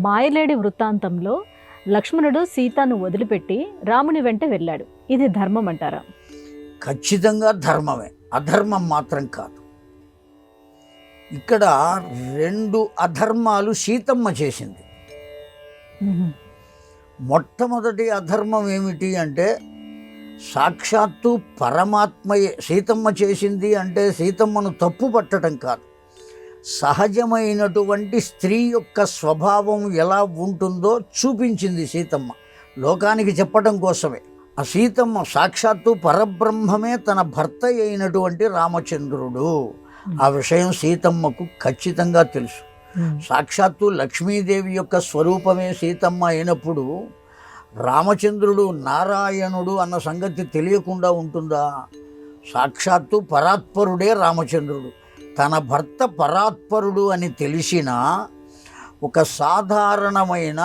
మాయలేడి వృత్తాంతంలో లక్ష్మణుడు సీతను వదిలిపెట్టి రాముని వెంట వెళ్ళాడు. ఇది ధర్మం అంటారా? ఖచ్చితంగా ధర్మమే, అధర్మం మాత్రం కాదు. ఇక్కడ రెండు అధర్మాలు సీతమ్మ చేసింది. మొట్టమొదటి అధర్మం ఏమిటి అంటే సాక్షాత్తు పరమాత్మయే సీతమ్మ చేసింది. అంటే సీతమ్మను తప్పు పట్టడం కాదు, సహజమైనటువంటి స్త్రీ యొక్క స్వభావం ఎలా ఉంటుందో చూపించింది సీతమ్మ, లోకానికి చెప్పడం కోసమే. ఆ సీతమ్మ సాక్షాత్తు పరబ్రహ్మమే తన భర్త అయినటువంటి రామచంద్రుడు. ఆ విషయం సీతమ్మకు ఖచ్చితంగా తెలుసు. సాక్షాత్తు లక్ష్మీదేవి యొక్క స్వరూపమే సీతమ్మ అయినప్పుడు రామచంద్రుడు నారాయణుడు అన్న సంగతి తెలియకుండా ఉంటుందా? సాక్షాత్తు పరాత్పరుడే రామచంద్రుడు. తన భర్త పరాత్పరుడు అని తెలిసిన ఒక సాధారణమైన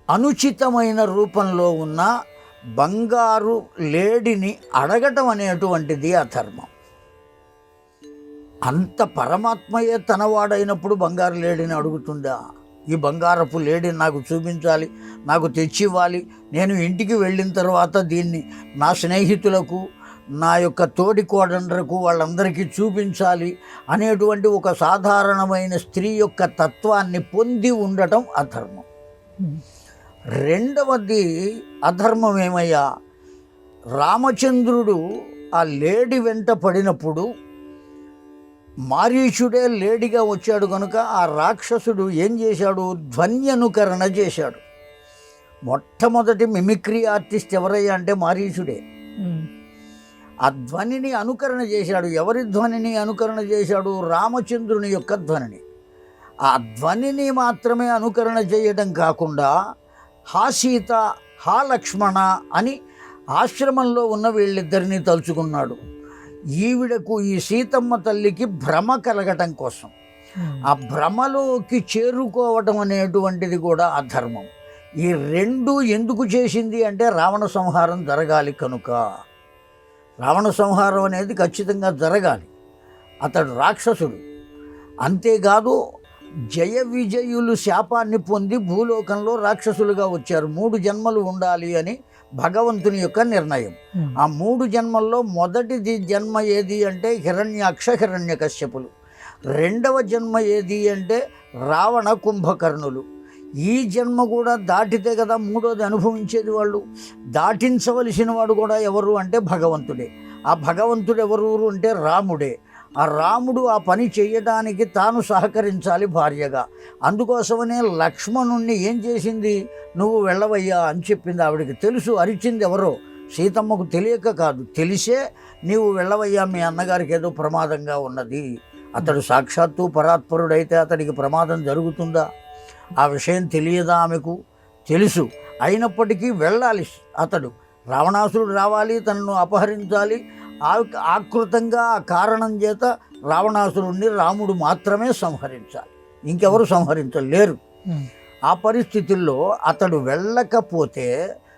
అనుచితమైన రూపంలో ఉన్న బంగారు లేడిని అడగటం అనేటువంటిది అధర్మం. అంత పరమాత్మయే తనవాడైనప్పుడు బంగారు లేడిని అడుగుతుందా? ఈ బంగారపు లేడిని నాకు చూపించాలి, నాకు తెచ్చివ్వాలి, నేను ఇంటికి వెళ్ళిన తర్వాత దీన్ని నా స్నేహితులకు, నా యొక్క తోడి కోడండ్రకు, వాళ్ళందరికీ చూపించాలి అనేటువంటి ఒక సాధారణమైన స్త్రీ యొక్క తత్వాన్ని పొంది ఉండటం అధర్మం. రెండవది అధర్మం ఏమయ్యా, రామచంద్రుడు ఆ లేడి వెంట పడినప్పుడు మారీచుడే లేడిగా వచ్చాడు కనుక ఆ రాక్షసుడు ఏం చేశాడు? ధ్వన్యనుకరణ చేశాడు. మొట్టమొదటి మిమిక్రీ ఆర్టిస్ట్ ఎవరయ్యా అంటే మారీచుడే. ఆ ధ్వనిని అనుకరణ చేశాడు. ఎవరి ధ్వనిని అనుకరణ చేశాడు? రామచంద్రుని యొక్క ధ్వనిని. ఆ ధ్వనిని మాత్రమే అనుకరణ చేయడం కాకుండా హా సీత, హా లక్ష్మణ అని ఆశ్రమంలో ఉన్న వీళ్ళిద్దరినీ తలుచుకున్నాడు. ఈవిడకు, ఈ సీతమ్మ తల్లికి భ్రమ కలగటం కోసం ఆ భ్రమలోకి చేరుకోవటం అనేటువంటిది కూడా అధర్మం. ఈ రెండు ఎందుకు చేసింది అంటే రావణ సంహారం జరగాలి కనుక. రావణ సంహారం అనేది ఖచ్చితంగా జరగాలి. అతడు రాక్షసుడు. అంతేకాదు జయ విజయులు శాపాన్ని పొంది భూలోకంలో రాక్షసులుగా వచ్చారు. 3 జన్మలు ఉండాలి అని భగవంతుని యొక్క నిర్ణయం. ఆ 3 జన్మల్లో మొదటిది జన్మ ఏది అంటే హిరణ్యాక్ష హిరణ్యకశ్యపులు. రెండవ జన్మ ఏది అంటే రావణ కుంభకర్ణులు. ఈ జన్మ కూడా దాటితే కదా మూడోది అనుభవించేది వాళ్ళు. దాటించవలసిన వాడు కూడా ఎవరు అంటే భగవంతుడే. ఆ భగవంతుడు ఎవరు అంటే రాముడే. ఆ రాముడు ఆ పని చేయడానికి తాను సహకరించాలి భార్యగా. అందుకోసమనే లక్ష్మణుణ్ణి ఏం చేసింది? నువ్వు వెళ్ళవయ్యా అని చెప్పింది. ఆవిడికి తెలుసు, అరిచింది ఎవరో, సీతమ్మకు తెలియక కాదు, తెలిసే నీవు వెళ్ళవయ్యా, మీ అన్నగారికి ఏదో ప్రమాదంగా ఉన్నది. అతడు సాక్షాత్తు పరాత్పరుడైతే అతడికి ప్రమాదం జరుగుతుందా? ఆ విషయం తెలియదా ఆమెకు? తెలుసు. అయినప్పటికీ వెళ్ళాలి. అతడు రావణాసురుడు రావాలి, తనను అపహరించాలి. ఆకృతంగా ఆ కారణం చేత రావణాసురుణ్ణి రాముడు మాత్రమే సంహరించాలి, ఇంకెవరు సంహరించలేరు. ఆ పరిస్థితుల్లో అతడు వెళ్ళకపోతే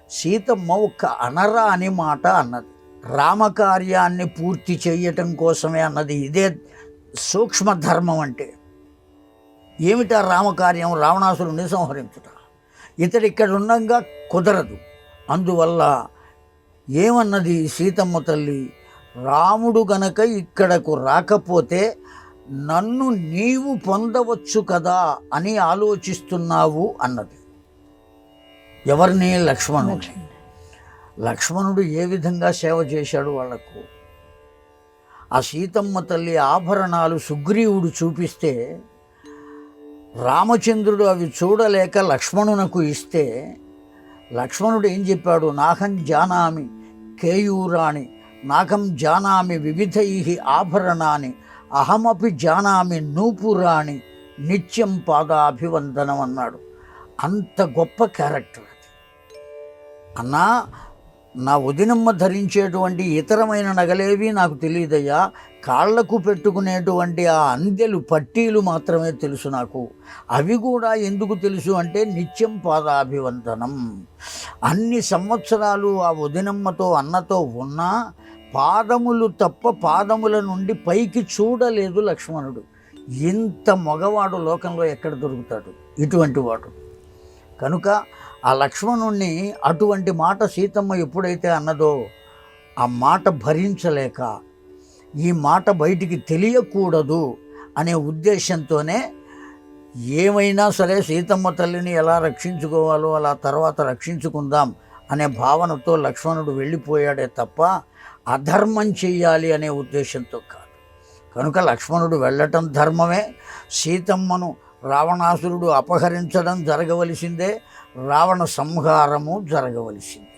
సీతమ్మ ఒక్క అనరా అని మాట అన్నది. రామకార్యాన్ని పూర్తి చేయటం కోసమే అన్నది. ఇదే సూక్ష్మ ధర్మం అంటే. ఏమిటా రామకార్యం? రావణాసురుణ్ణి సంహరించుట. ఇతడు ఇక్కడ ఉండగా కుదరదు. అందువల్ల ఏమన్నది సీతమ్మ తల్లి? రాముడు గనక ఇక్కడకు రాకపోతే నన్ను నీవు పొందవచ్చు కదా అని ఆలోచిస్తున్నావు అన్నది. ఎవరిని? లక్ష్మణుడు. లక్ష్మణుడు ఏ విధంగా సేవ చేశాడు వాళ్లకు? ఆ సీతమ్మ తల్లి ఆభరణాలు సుగ్రీవుడు చూపిస్తే రామచంద్రుడు అవి చూడలేక లక్ష్మణునకు ఇస్తే లక్ష్మణుడు ఏం చెప్పాడు? నాహం జానామి కేయూరాణి, నాకం జానామి వివిధై ఆభరణాన్ని, అహమపి జానామి నూపురాణి, నిత్యం పాదాభివందనం అన్నాడు. అంత గొప్ప క్యారెక్టర్ అది. అన్నా, నా వదినమ్మ ధరించేటువంటి ఇతరమైన నగలేవి నాకు తెలియదయ్యా, కాళ్లకు పెట్టుకునేటువంటి ఆ అందెలు పట్టీలు మాత్రమే తెలుసు నాకు. అవి కూడా ఎందుకు తెలుసు అంటే నిత్యం పాదాభివందనం. అన్ని సంవత్సరాలు ఆ వదినమ్మతో అన్నతో ఉన్నా పాదములు తప్ప పాదముల నుండి పైకి చూడలేదు లక్ష్మణుడు. ఇంత మగవాడు లోకంలో ఎక్కడ దొరుకుతాడు ఇటువంటి వాడు. కనుక ఆ లక్ష్మణుణ్ణి అటువంటి మాట సీతమ్మ ఎప్పుడైతే అన్నదో ఆ మాట భరించలేక ఈ మాట బయటికి తెలియకూడదు అనే ఉద్దేశంతోనే ఏమైనా సరే సీతమ్మ తల్లిని ఎలా రక్షించుకోవాలో అలా తర్వాత రక్షించుకుందాం అనే భావనతో లక్ష్మణుడు వెళ్ళిపోయాడే తప్ప అధర్మం చెయ్యాలి అనే ఉద్దేశంతో కాదు. కనుక లక్ష్మణుడు వెళ్ళటం ధర్మమే. సీతమ్మను రావణాసురుడు అపహరించడం జరగవలసిందే, రావణ సంహారము జరగవలసిందే.